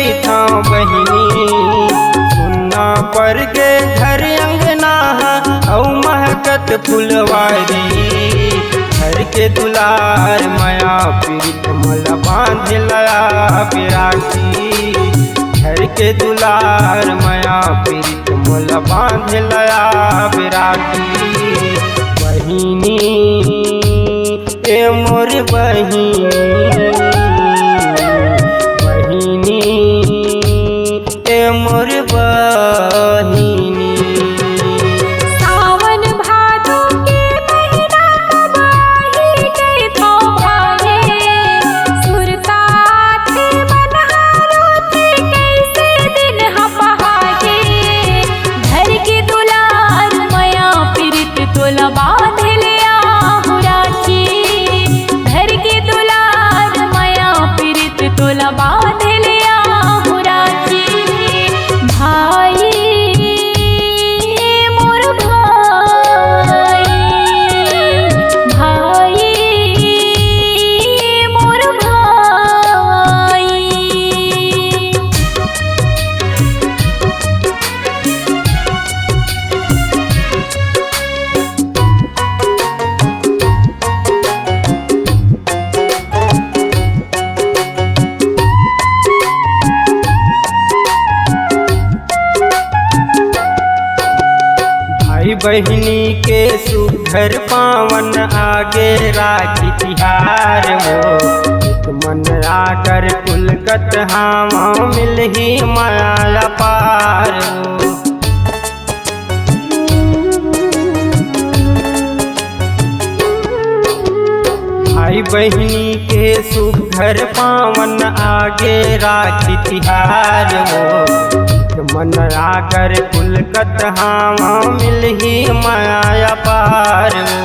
कई था बहिनी। सुन्ना पर के घर अंगना औ महकत फुलवारी। घर के दुलार माया पीत मल बांध लया बिरागी। घर के दुलार माया पीत मल बांध लया बिरागी। बहिनी ए मोर बहिनी, बहिनी ए मोर बहिनी। बहिनी के सुघर पावन आगे राखी तिहार हो। मन आकर कुलगत हम मिल ही माया पार हो। भाई बहिनी के सुघर पावन आगे राखी तिहार हो। मन आकर कुलगत हम मिल ही माया पार हो।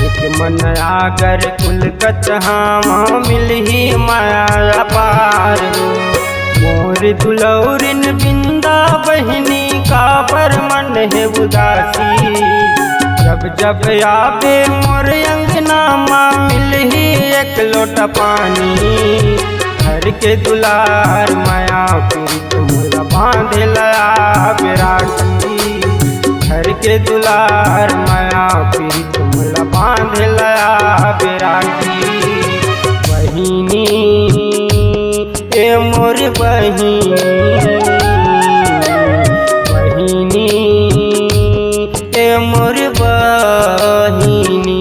एक मन आकर कुलगत हम मिल ही माया पार हो। मोर दुलौरिन बिंदा बहिनी का पर मन है उदासी। जब जब आवे मोर अंगना माँ मिल ही एक लोटा पानी। घर के दुलार माया पीत मोर बांध लया बिरागी। घर के दुलार माया पीत मोर बांध लया बिरागी। बहिनी ए मोर बहिनी, बहिनी ए मोर बहिनी।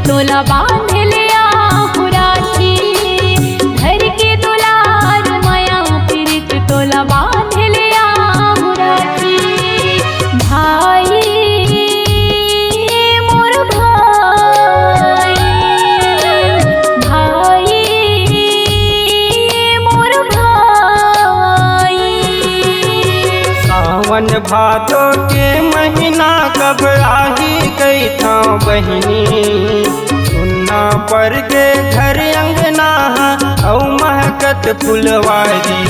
तोला बांध लिया राखी। घर के दुलार माया पीरित तोला बांध लिया राखी। भाई मोर भाई, भाई मोर भाई। सावन भादो के महीना कब आही गई था बहिनी। सुन्ना पर के घर अंगना औ महकत फुलवारी।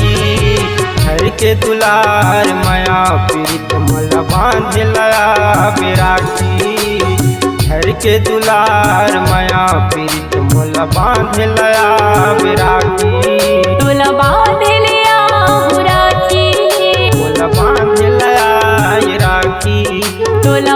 घर के दुलार माया पीत मल बांध लया बिरागी। घर के दुलार माया पीत मल बांध लया बिरागी। तोला